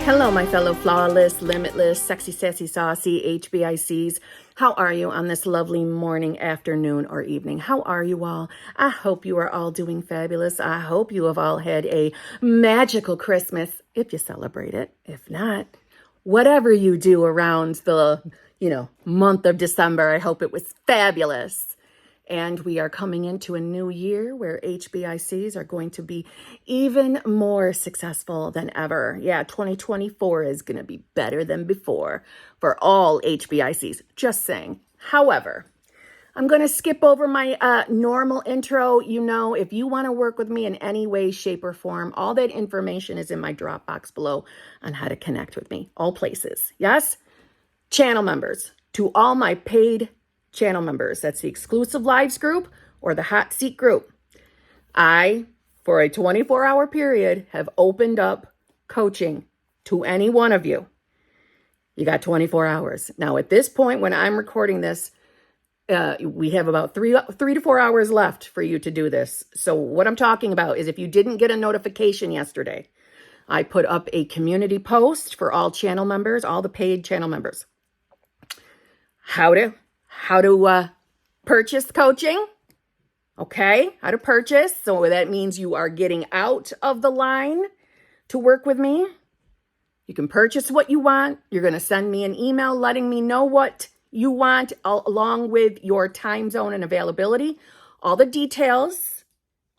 Hello, my fellow flawless, limitless, sexy, sassy, saucy HBICs. How are you on this lovely morning, afternoon, or evening? How are you all? I hope you are all doing fabulous. I hope you have all had a magical Christmas, if you celebrate it. If not, whatever you do around the, month of December, I hope it was fabulous. And we are coming into a new year where HBICs are going to be even more successful than ever. Yeah, 2024 is going to be better than before for all HBICs. Just saying. However, I'm going to skip over my normal intro. If you want to work with me in any way, shape, or form, all that information is in my Dropbox below on how to connect with me. All places. Yes? Channel members. To all my paid channel members, that's the exclusive lives group or the hot seat group. I, for a 24-hour period, have opened up coaching to any one of you. You got 24 hours. Now, at this point, when I'm recording this, we have about three to 4 hours left for you to do this. So what I'm talking about is if you didn't get a notification yesterday, I put up a community post for all channel members, all the paid channel members. How to purchase coaching. Okay, how to purchase. So that means you are getting out of the line to work with me. You can purchase what you want. You're going to send me an email letting me know what you want along with your time zone and availability. All the details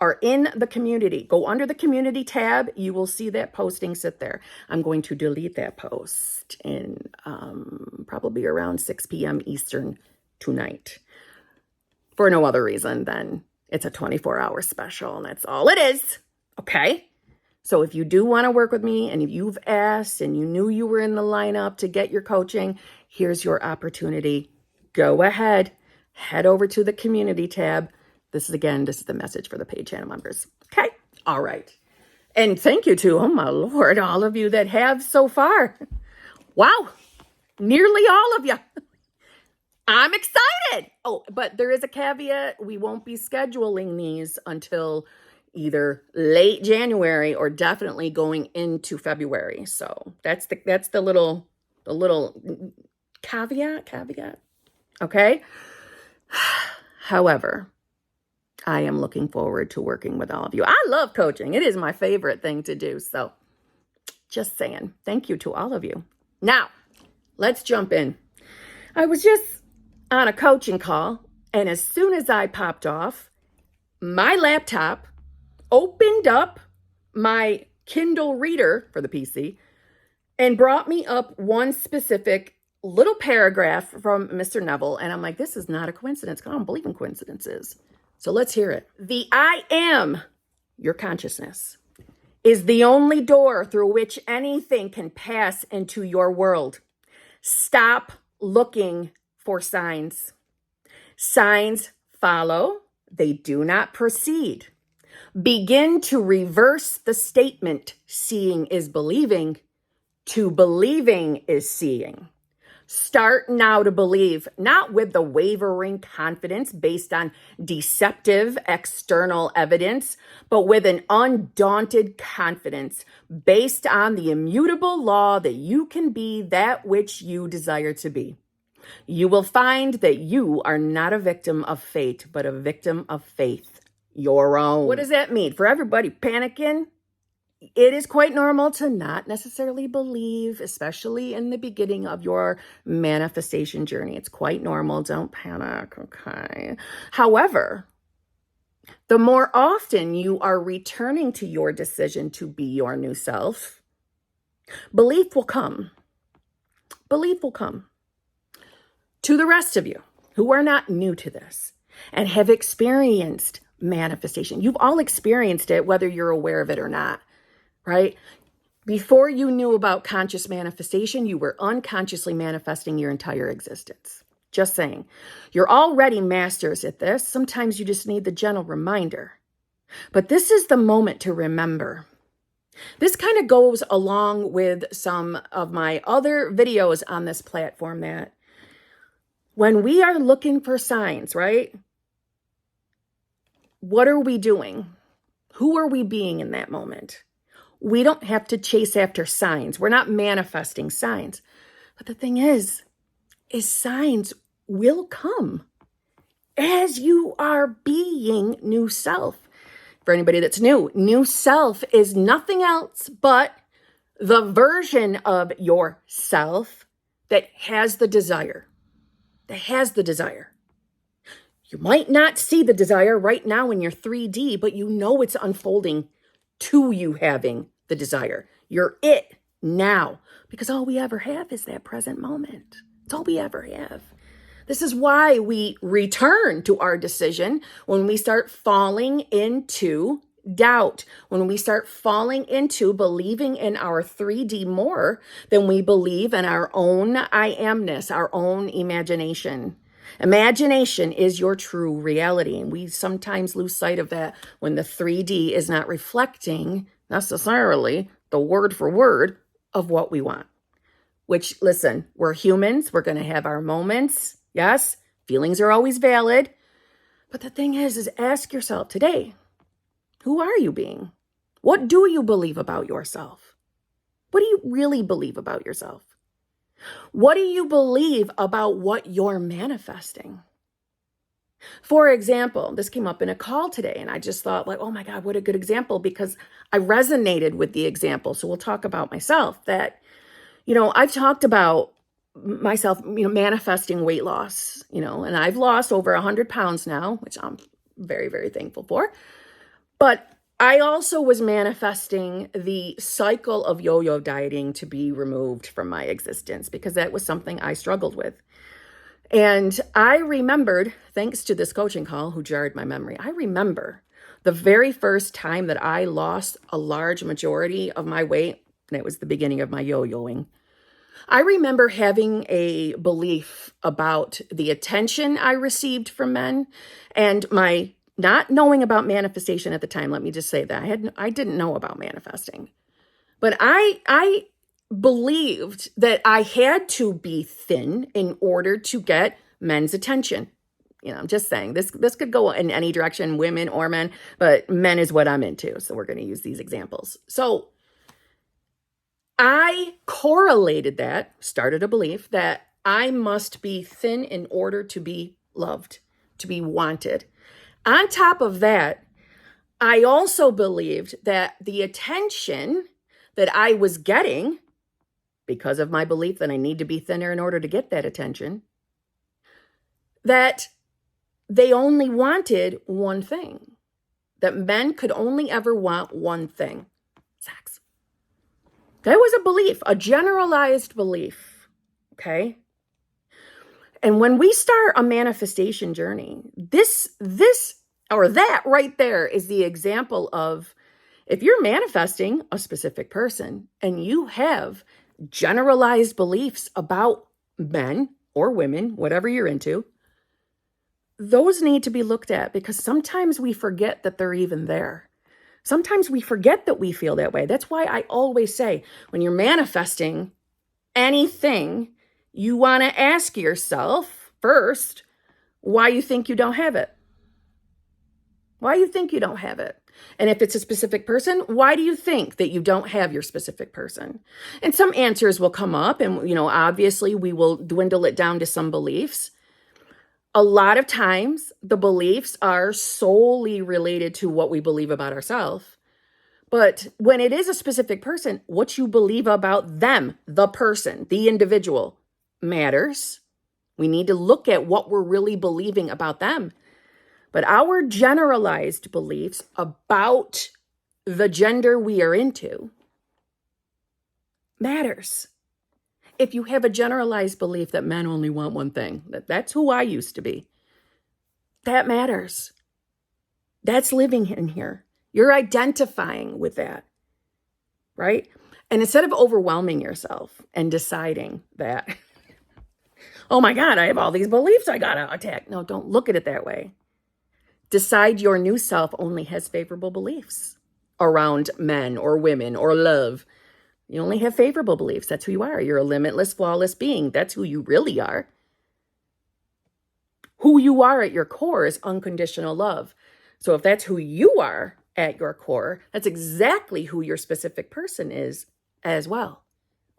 are in the community. Go under the community tab. You will see that posting sit there. I'm going to delete that post in probably around 6 p.m. Eastern tonight for no other reason than it's a 24-hour special and that's all it is. Okay. So if you do want to work with me and if you've asked and you knew you were in the lineup to get your coaching, here's your opportunity. Go ahead, head over to the community tab. This is the message for the paid channel members. Okay. All right. And thank you to, oh my Lord, all of you that have so far. Wow. Nearly all of you. I'm excited. Oh, but there is a caveat. We won't be scheduling these until either late January or definitely going into February. So that's the little caveat. Okay. However, I am looking forward to working with all of you. I love coaching. It is my favorite thing to do. So just saying, thank you to all of you. Now, let's jump in. I was just on a coaching call, and as soon as I popped off, my laptop opened up my Kindle reader for the PC and brought me up one specific little paragraph from Mr. Neville, and I'm like, this is not a coincidence. I don't believe in coincidences. So let's hear it. The I am, your consciousness, is the only door through which anything can pass into your world. Stop looking for signs. Signs follow, they do not proceed. Begin to reverse the statement, seeing is believing, to believing is seeing. Start now to believe, not with the wavering confidence based on deceptive external evidence, but with an undaunted confidence based on the immutable law that you can be that which you desire to be. You will find that you are not a victim of fate, but a victim of faith, your own. What does that mean? For everybody panicking, it is quite normal to not necessarily believe, especially in the beginning of your manifestation journey. It's quite normal. Don't panic, okay? However, the more often you are returning to your decision to be your new self, belief will come. Belief will come. To the rest of you who are not new to this and have experienced manifestation, you've all experienced it, whether you're aware of it or not, right? Before you knew about conscious manifestation, you were unconsciously manifesting your entire existence. Just saying. You're already masters at this. Sometimes you just need the gentle reminder. But this is the moment to remember. This kind of goes along with some of my other videos on this platform that when we are looking for signs, right? What are we doing? Who are we being in that moment? We don't have to chase after signs. We're not manifesting signs. But the thing is signs will come as you are being new self. For anybody that's new self is nothing else but the version of yourself that has the desire. You might not see the desire right now in your 3D, but you know it's unfolding to you having the desire. You're it now, because all we ever have is that present moment. It's all we ever have. This is why we return to our decision when we start falling into doubt, when we start falling into believing in our 3D more than we believe in our own I amness, our own imagination. Imagination is your true reality, and we sometimes lose sight of that when the 3D is not reflecting necessarily the word for word of what we want. Which, listen, we're humans. We're going to have our moments. Yes, feelings are always valid. But the thing is ask yourself today, who are you being? What do you believe about yourself? What do you really believe about yourself? What do you believe about what you're manifesting? For example, this came up in a call today, and I just thought, like, oh my God, what a good example, because I resonated with the example. So we'll talk about myself that, I've talked about myself, manifesting weight loss, and I've lost over 100 pounds now, which I'm very, very thankful for. But I also was manifesting the cycle of yo-yo dieting to be removed from my existence, because that was something I struggled with. And I remembered, thanks to this coaching call who jarred my memory, I remember the very first time that I lost a large majority of my weight, and it was the beginning of my yo-yoing. I remember having a belief about the attention I received from men, and my not knowing about manifestation at the time. Let me just say that I didn't know about manifesting, but I believed that I had to be thin in order to get men's attention. I'm just saying this could go in any direction, women or men, but men is what I'm into. So we're going to use these examples. So I correlated that, started a belief that I must be thin in order to be loved, to be wanted. On top of that, I also believed that the attention that I was getting, because of my belief that I need to be thinner in order to get that attention, that they only wanted one thing, that men could only ever want one thing, sex. That was a belief, a generalized belief, okay? And when we start a manifestation journey, this or that right there is the example of, if you're manifesting a specific person and you have generalized beliefs about men or women, whatever you're into, those need to be looked at, because sometimes we forget that they're even there. Sometimes we forget that we feel that way. That's why I always say, when you're manifesting anything, you want to ask yourself first why you think you don't have it. Why you think you don't have it. And if it's a specific person, why do you think that you don't have your specific person? And some answers will come up, and, obviously we will dwindle it down to some beliefs. A lot of times the beliefs are solely related to what we believe about ourselves. But when it is a specific person, what you believe about them, the person, the individual, matters. We need to look at what we're really believing about them. But our generalized beliefs about the gender we are into matters. If you have a generalized belief that men only want one thing, that's who I used to be, that matters. That's living in here. You're identifying with that, right? And instead of overwhelming yourself and deciding that, oh my God, I have all these beliefs I gotta attack. No, don't look at it that way. Decide your new self only has favorable beliefs around men or women or love. You only have favorable beliefs. That's who you are. You're a limitless, flawless being. That's who you really are. Who you are at your core is unconditional love. So if that's who you are, at your core. That's exactly who your specific person is as well.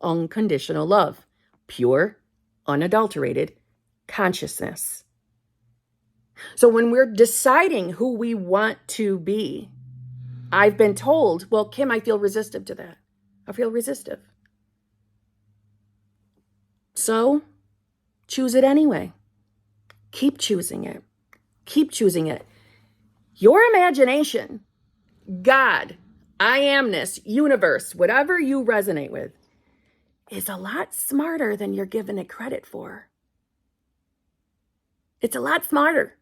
Unconditional love, pure, unadulterated consciousness. So when we're deciding who we want to be, I've been told, well, Kim, I feel resistive to that. I feel resistive. So choose it anyway. Keep choosing it. Keep choosing it. Your imagination, God, I amness, universe, whatever you resonate with, is a lot smarter than you're giving it credit for. It's a lot smarter.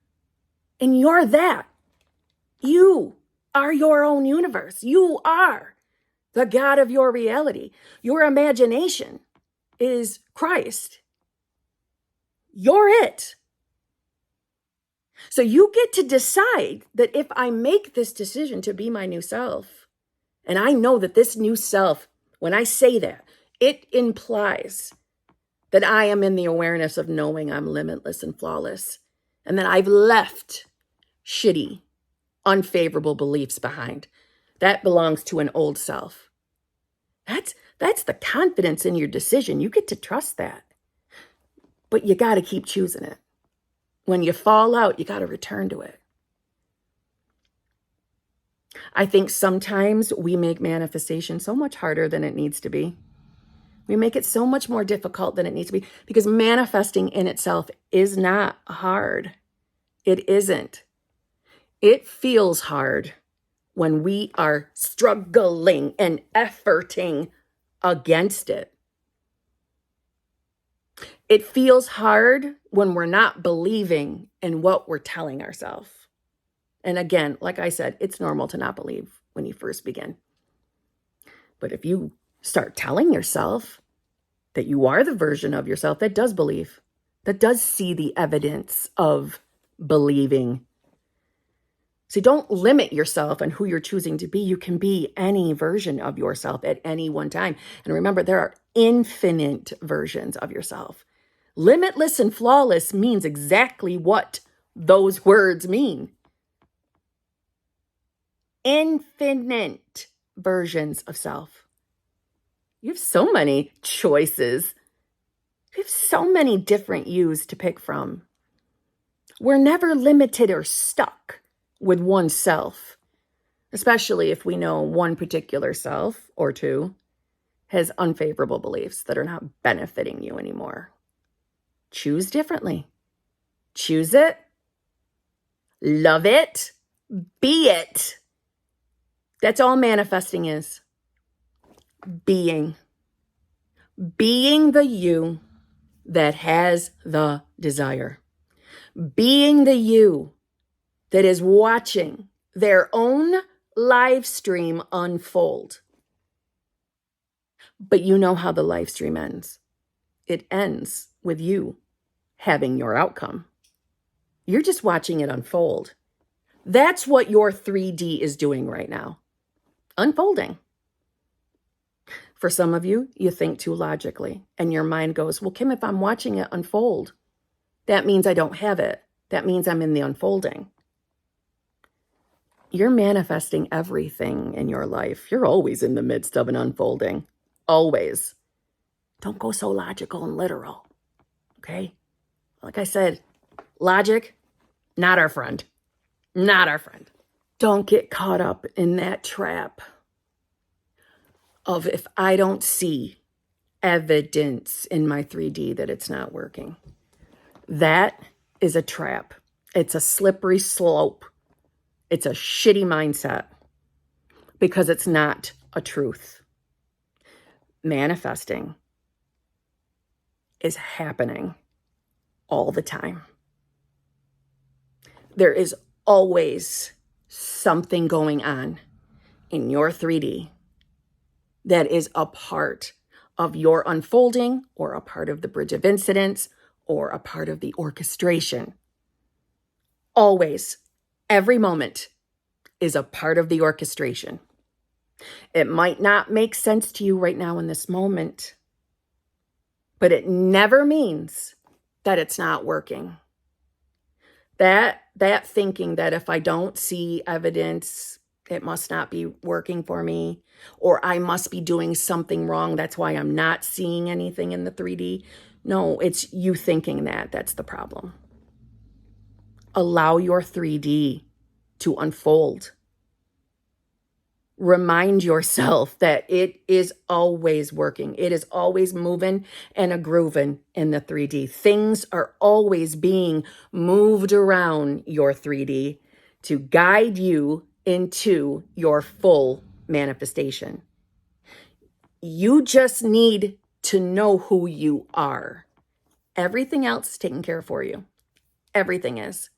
And you're that. You are your own universe. You are the God of your reality. Your imagination is Christ. You're it. So you get to decide that if I make this decision to be my new self, and I know that this new self, when I say that, it implies that I am in the awareness of knowing I'm limitless and flawless, and that I've left shitty, unfavorable beliefs behind. That belongs to an old self. That's the confidence in your decision. You get to trust that. But you got to keep choosing it. When you fall out, you got to return to it. I think sometimes we make manifestation so much harder than it needs to be. We make it so much more difficult than it needs to be, because manifesting in itself is not hard. It isn't. It feels hard when we are struggling and efforting against it. It feels hard when we're not believing in what we're telling ourselves. And again, like I said, it's normal to not believe when you first begin. But if you start telling yourself that you are the version of yourself that does believe, that does see the evidence of believing. So don't limit yourself and who you're choosing to be. You can be any version of yourself at any one time. And remember, there are infinite versions of yourself. Limitless and flawless means exactly what those words mean. Infinite versions of self. You have so many choices. You have so many different yous to pick from. We're never limited or stuck with one self, especially if we know one particular self or two has unfavorable beliefs that are not benefiting you anymore. Choose differently. Choose it. Love it. Be it. That's all manifesting is. Being. Being the you that has the desire. Being the you that is watching their own live stream unfold. But you know how the live stream ends. It ends with you having your outcome. You're just watching it unfold. That's what your 3D is doing right now. Unfolding. For some of you, you think too logically, and your mind goes, well, Kim, if I'm watching it unfold, that means I don't have it. That means I'm in the unfolding. You're manifesting everything in your life. You're always in the midst of an unfolding. Always. Don't go so logical and literal. Okay? Like I said, logic, not our friend. Not our friend. Don't get caught up in that trap of if I don't see evidence in my 3D that it's not working. That is a trap. It's a slippery slope. It's a shitty mindset because it's not a truth. Manifesting is happening all the time. There is always something going on in your 3D that is a part of your unfolding or a part of the bridge of incidents or a part of the orchestration. Always, every moment is a part of the orchestration. It might not make sense to you right now in this moment, but it never means that it's not working. That thinking that if I don't see evidence It must not be working for me, or I must be doing something wrong. That's why I'm not seeing anything in the 3D. No, it's you thinking that. That's the problem. Allow your 3D to unfold. Remind yourself that it is always working. It is always moving and a grooving in the 3D. Things are always being moved around your 3D to guide you into your full manifestation. You just need to know who you are. Everything else is taken care of for you. Everything is.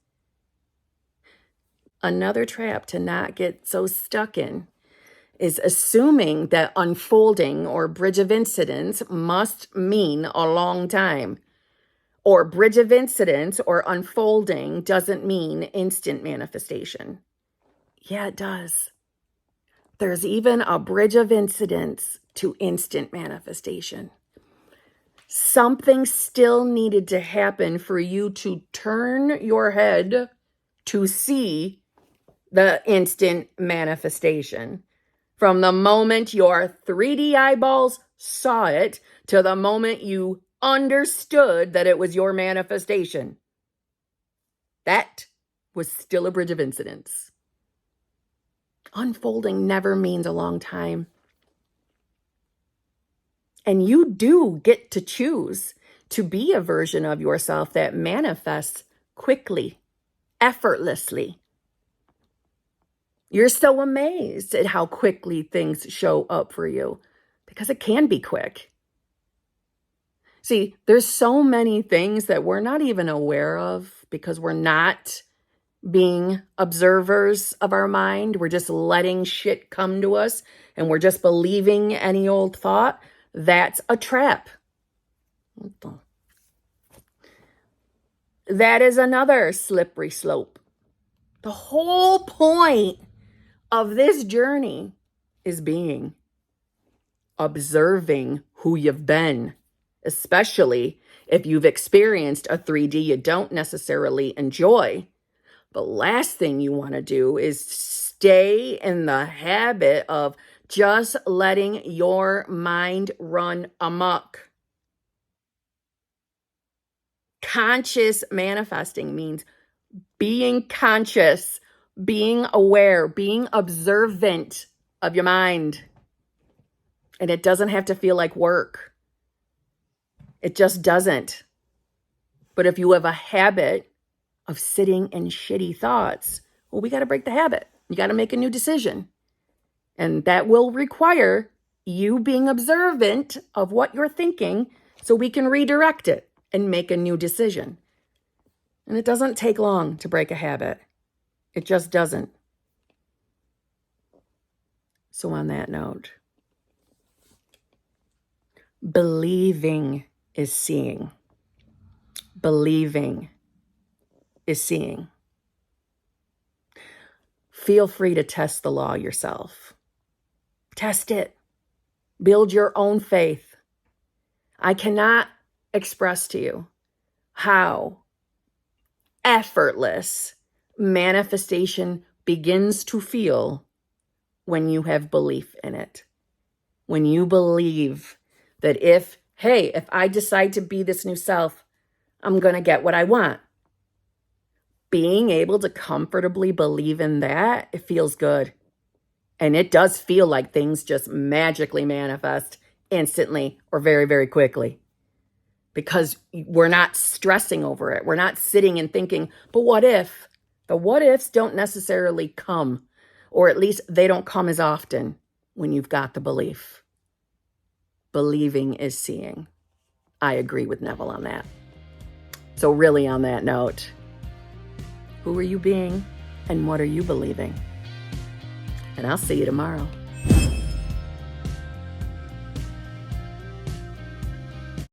Another trap to not get so stuck in is assuming that unfolding or bridge of incidents must mean a long time. Or bridge of incidents or unfolding doesn't mean instant manifestation. Yeah, it does. There's even a bridge of incidents to instant manifestation. Something still needed to happen for you to turn your head to see the instant manifestation. From the moment your 3D eyeballs saw it to the moment you understood that it was your manifestation. That was still a bridge of incidents. Unfolding never means a long time. And you do get to choose to be a version of yourself that manifests quickly, effortlessly. You're so amazed at how quickly things show up for you because it can be quick. See, there's so many things that we're not even aware of because we're not being observers of our mind. We're just letting shit come to us and we're just believing any old thought. That's a trap. That is another slippery slope. The whole point of this journey is observing who you've been, especially if you've experienced a 3D you don't necessarily enjoy. The last thing you want to do is stay in the habit of just letting your mind run amok. Conscious manifesting means being conscious, being aware, being observant of your mind. And it doesn't have to feel like work. It just doesn't. But if you have a habit of sitting in shitty thoughts, well, we got to break the habit. You got to make a new decision. And that will require you being observant of what you're thinking so we can redirect it and make a new decision. And it doesn't take long to break a habit. It just doesn't. So on that note, believing is seeing. Believing is seeing. Feel free to test the law yourself. Test it. Build your own faith. I cannot express to you how effortless manifestation begins to feel when you have belief in it. When you believe that if I decide to be this new self, I'm going to get what I want. Being able to comfortably believe in that, it feels good. And it does feel like things just magically manifest instantly or very, very quickly. Because we're not stressing over it. We're not sitting and thinking, but what if? The what ifs don't necessarily come, or at least they don't come as often when you've got the belief. Believing is seeing. I agree with Neville on that. So really on that note, who are you being and what are you believing? And I'll see you tomorrow.